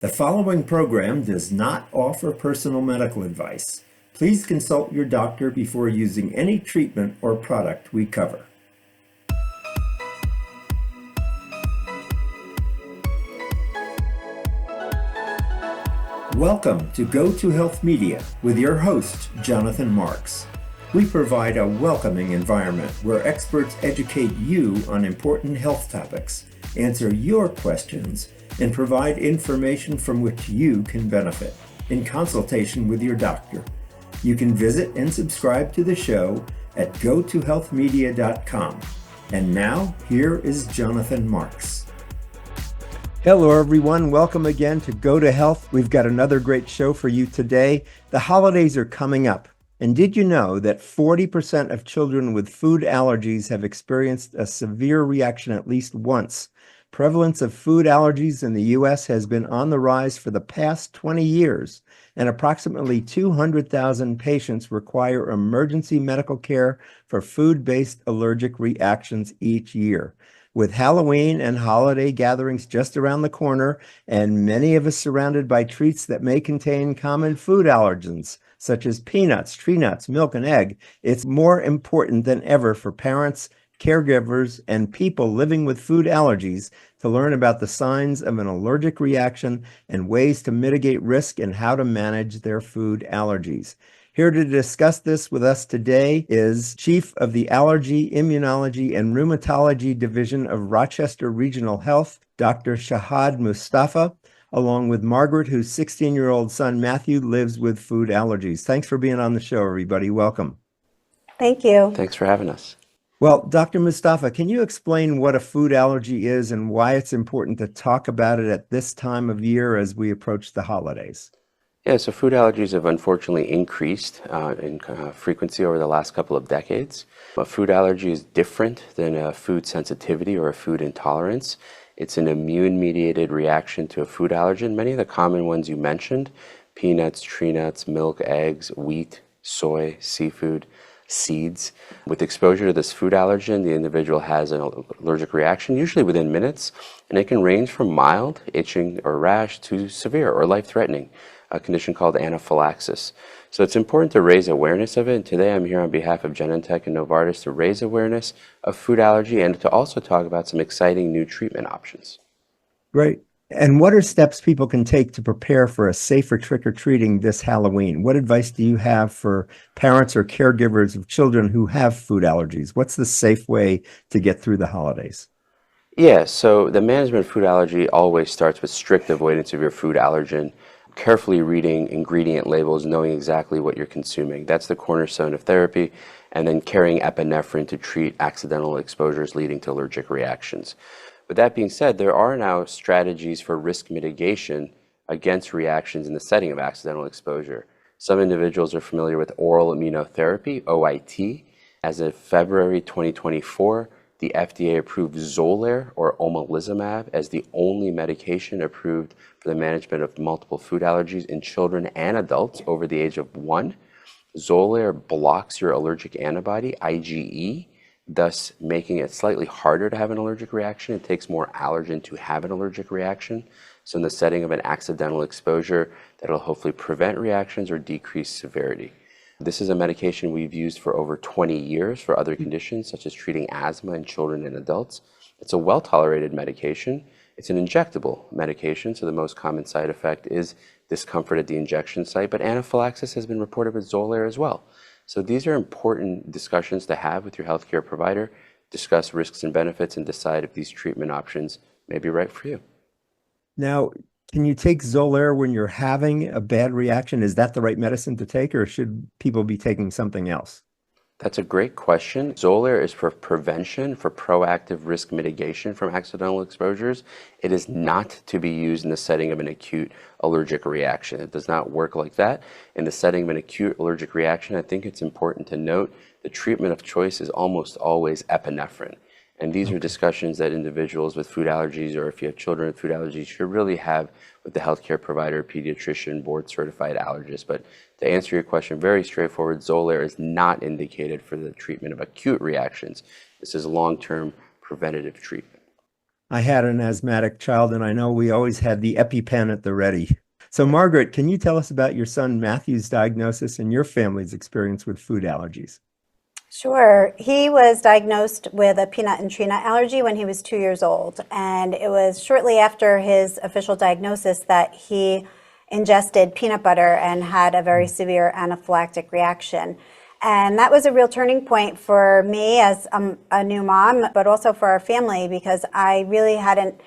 The following program does not offer personal medical advice. Please consult your doctor before using any treatment or product we cover. Welcome to Go to Health Media with your host, Jonathan Marks. We provide a welcoming environment where experts educate you on important health topics, answer your questions, and provide information from which you can benefit in consultation with your doctor. You can visit and subscribe to the show at gotohealthmedia.com. And now, here is Jonathan Marks. Hello, everyone. Welcome again to Go to Health. We've got another great show for you today. The holidays are coming up. And did you know that 40% of children with food allergies have experienced a severe reaction at least once? Prevalence of food allergies in the U.S. has been on the rise for the past 20 years, and approximately 200,000 patients require emergency medical care for food-based allergic reactions each year. With Halloween and holiday gatherings just around the corner, and many of us surrounded by treats that may contain common food allergens, such as peanuts, tree nuts, milk, and egg, it's more important than ever for parents, caregivers, and people living with food allergies to learn about the signs of an allergic reaction and ways to mitigate risk and how to manage their food allergies. Here to discuss this with us today is Chief of the Allergy, Immunology and Rheumatology Division of Rochester Regional Health, Dr. Shahzad Mustafa, along with Margaret, whose 16-year-old son Matthew lives with food allergies. Thanks for being on the show, everybody. Welcome. Thank you. Thanks for having us. Well, Dr. Mustafa, can you explain what a food allergy is and why it's important to talk about it at this time of year as we approach the holidays? Yeah, so food allergies have unfortunately increased in frequency over the last couple of decades. A food allergy is different than a food sensitivity or a food intolerance. It's an immune-mediated reaction to a food allergen. Many of the common ones you mentioned, peanuts, tree nuts, milk, eggs, wheat, soy, seafood, seeds. With exposure to this food allergen, the individual has an allergic reaction, usually within minutes, and it can range from mild, itching or rash to severe or life-threatening, a condition called anaphylaxis. So it's important to raise awareness of it, and today I'm here on behalf of Genentech and Novartis to raise awareness of food allergy and to also talk about some exciting new treatment options. Great. And what are steps people can take to prepare for a safer trick-or-treating this Halloween? What advice do you have for parents or caregivers of children who have food allergies? What's the safe way to get through the holidays? Yeah, so the management of food allergy always starts with strict avoidance of your food allergen, carefully reading ingredient labels, knowing exactly what you're consuming. That's the cornerstone of therapy, and then carrying epinephrine to treat accidental exposures leading to allergic reactions. With that being said, there are now strategies for risk mitigation against reactions in the setting of accidental exposure. Some individuals are familiar with oral immunotherapy, OIT. As of February 2024, the FDA approved Xolair or omalizumab as the only medication approved for the management of multiple food allergies in children and adults over the age of 1. Xolair blocks your allergic antibody, IgE, thus making it slightly harder to have an allergic reaction. It takes more allergen to have an allergic reaction. So in the setting of an accidental exposure, that'll hopefully prevent reactions or decrease severity. This is a medication we've used for over 20 years for other conditions, such as treating asthma in children and adults. It's a well-tolerated medication. It's an injectable medication, so the most common side effect is discomfort at the injection site, but anaphylaxis has been reported with Xolair as well. So these are important discussions to have with your healthcare provider, discuss risks and benefits, and decide if these treatment options may be right for you. Now, can you take Xolair when you're having a bad reaction? Is that the right medicine to take, or should people be taking something else? That's a great question. Xolair is for prevention, for proactive risk mitigation from accidental exposures. It is not to be used in the setting of an acute allergic reaction. It does not work like that. In the setting of an acute allergic reaction, I think it's important to note the treatment of choice is almost always epinephrine. And these are discussions that individuals with food allergies, or if you have children with food allergies, should really have with the healthcare provider, pediatrician, board-certified allergist. But to answer your question, very straightforward, Xolair is not indicated for the treatment of acute reactions. This is long-term preventative treatment. I had an asthmatic child, and I know we always had the EpiPen at the ready. So, Margaret, can you tell us about your son Matthew's diagnosis and your family's experience with food allergies? Sure. He was diagnosed with a peanut and tree nut allergy when he was 2 years old. And it was shortly after his official diagnosis that he ingested peanut butter and had a very severe anaphylactic reaction. And that was a real turning point for me as a new mom, but also for our family, because I really hadn't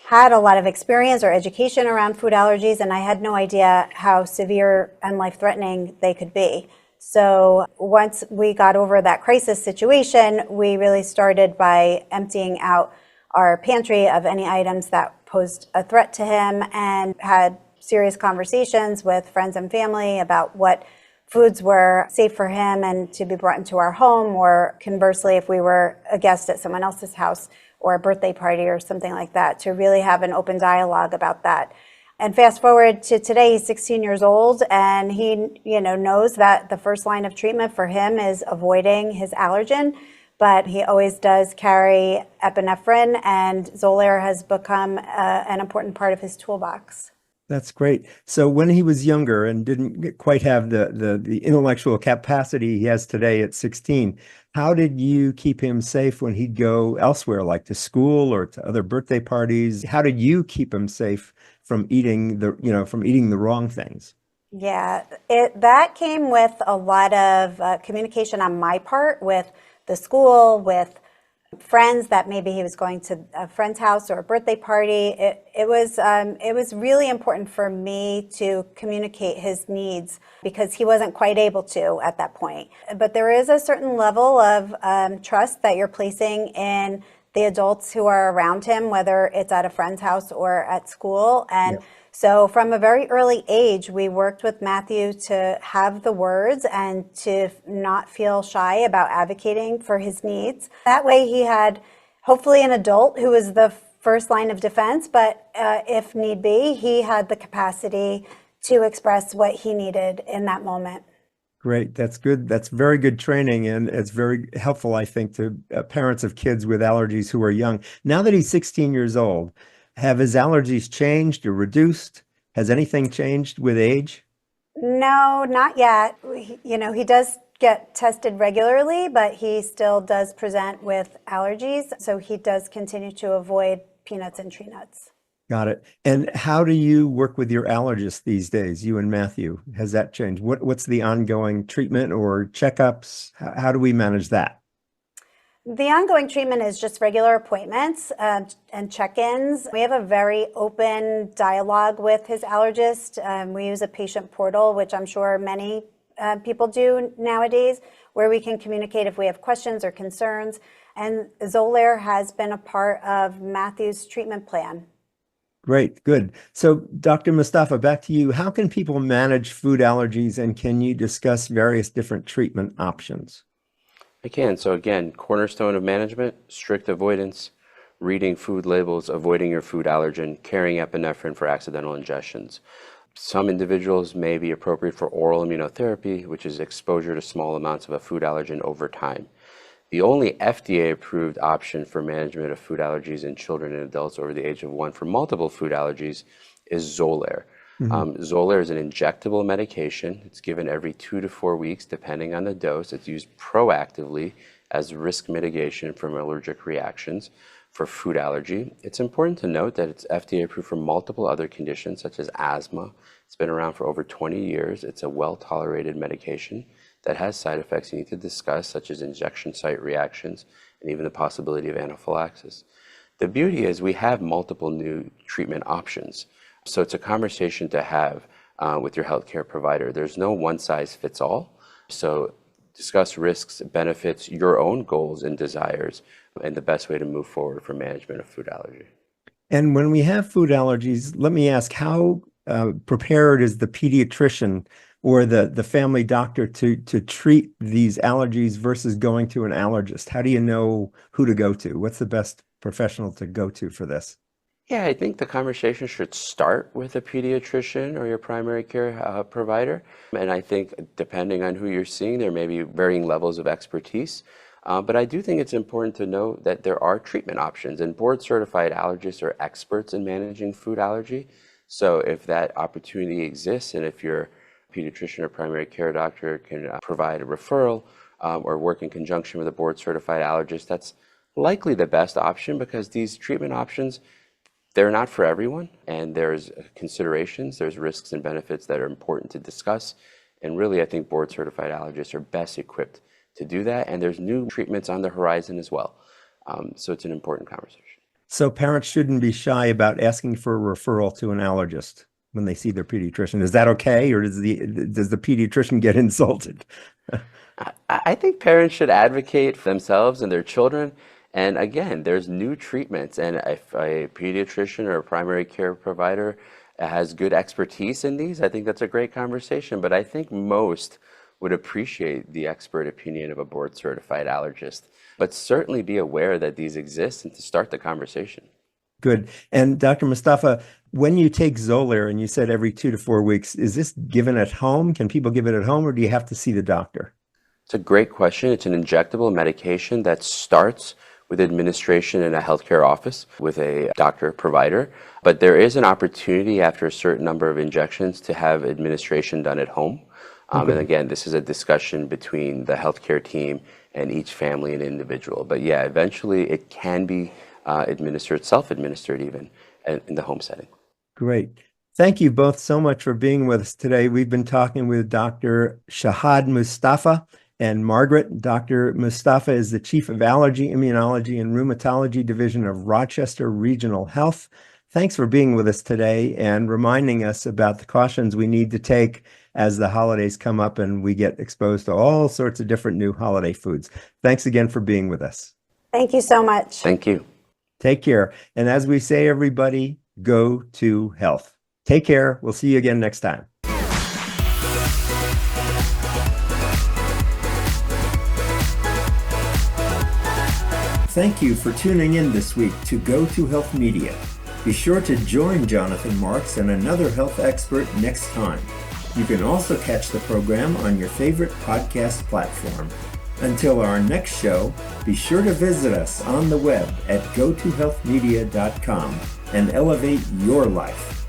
had a lot of experience or education around food allergies, and I had no idea how severe and life-threatening they could be. So once we got over that crisis situation, we really started by emptying out our pantry of any items that posed a threat to him, and had serious conversations with friends and family about what foods were safe for him and to be brought into our home, or conversely, if we were a guest at someone else's house or a birthday party or something like that, to really have an open dialogue about that. And fast forward to today, he's 16 years old, and he, knows that the first line of treatment for him is avoiding his allergen, but he always does carry epinephrine, and Xolair has become an important part of his toolbox. That's great. So when he was younger and didn't quite have the intellectual capacity he has today at 16, how did you keep him safe when he'd go elsewhere, like to school or to other birthday parties? How did you keep him safe from eating the wrong things? Yeah, that came with a lot of communication on my part with the school, with friends that maybe he was going to a friend's house or a birthday party. It was really important for me to communicate his needs, because he wasn't quite able to at that point. But there is a certain level of trust that you're placing in the adults who are around him, whether it's at a friend's house or at school. And so from a very early age, we worked with Matthew to have the words and to not feel shy about advocating for his needs. That way he had hopefully an adult who was the first line of defense, but if need be, he had the capacity to express what he needed in that moment. Great. That's good. That's very good training, and it's very helpful, I think, to parents of kids with allergies who are young. Now that he's 16 years old, have his allergies changed or reduced? Has anything changed with age? No, not yet. He does get tested regularly, but he still does present with allergies. So he does continue to avoid peanuts and tree nuts. Got it. And how do you work with your allergist these days, you and Matthew? Has that changed? What's the ongoing treatment or checkups? How do we manage that? The ongoing treatment is just regular appointments and check-ins. We have a very open dialogue with his allergist. We use a patient portal, which I'm sure many people do nowadays, where we can communicate if we have questions or concerns. And Xolair has been a part of Matthew's treatment plan. Great, good. So, Dr. Mustafa, back to you. How can people manage food allergies, and can you discuss various different treatment options? I can. So again, cornerstone of management, strict avoidance, reading food labels, avoiding your food allergen, carrying epinephrine for accidental ingestions. Some individuals may be appropriate for oral immunotherapy, which is exposure to small amounts of a food allergen over time. The only FDA-approved option for management of food allergies in children and adults over the age of 1 for multiple food allergies is Xolair. Xolair is an injectable medication. It's given every 2 to 4 weeks, depending on the dose. It's used proactively as risk mitigation from allergic reactions for food allergy. It's important to note that it's FDA approved for multiple other conditions, such as asthma. It's been around for over 20 years. It's a well-tolerated medication that has side effects you need to discuss, such as injection site reactions and even the possibility of anaphylaxis. The beauty is we have multiple new treatment options. So it's a conversation to have with your healthcare provider. There's no one size fits all. So discuss risks, benefits, your own goals and desires, and the best way to move forward for management of food allergy. And when we have food allergies, let me ask, how prepared is the pediatrician or the family doctor to treat these allergies versus going to an allergist? How do you know who to go to? What's the best professional to go to for this? Yeah, I think the conversation should start with a pediatrician or your primary care provider. And I think depending on who you're seeing, there may be varying levels of expertise. But I do think it's important to know that there are treatment options, and board-certified allergists are experts in managing food allergy. So if that opportunity exists, and if your pediatrician or primary care doctor can provide a referral or work in conjunction with a board-certified allergist, that's likely the best option because these treatment options, they're not for everyone, and there's considerations, there's risks and benefits that are important to discuss. And really, I think board-certified allergists are best equipped to do that, and there's new treatments on the horizon as well. So it's an important conversation. So parents shouldn't be shy about asking for a referral to an allergist when they see their pediatrician. Is that okay, or does the pediatrician get insulted? I think parents should advocate for themselves and their children. And again, there's new treatments, and if a pediatrician or a primary care provider has good expertise in these, I think that's a great conversation. But I think most would appreciate the expert opinion of a board-certified allergist, but certainly be aware that these exist and to start the conversation. Good. And Dr. Mustafa, when you take Xolair, and you said every 2 to 4 weeks, is this given at home? Can people give it at home, or do you have to see the doctor? It's a great question. It's an injectable medication that starts with administration in a healthcare office with a doctor provider, but there is an opportunity after a certain number of injections to have administration done at home. And again, this is a discussion between the healthcare team and each family and individual. But yeah, eventually it can be administered, self-administered even, in the home setting. Great. Thank you both so much for being with us today. We've been talking with Dr. Shahzad Mustafa and Margaret. Dr. Mustafa is the Chief of Allergy, Immunology and Rheumatology Division of Rochester Regional Health. Thanks for being with us today and reminding us about the cautions we need to take as the holidays come up and we get exposed to all sorts of different new holiday foods. Thanks again for being with us. Thank you so much. Thank you. Take care. And as we say, everybody, go to health. Take care. We'll see you again next time. Thank you for tuning in this week to Go to Health Media. Be sure to join Jonathan Marks and another health expert next time. You can also catch the program on your favorite podcast platform. Until our next show, be sure to visit us on the web at gotohealthmedia.com and elevate your life.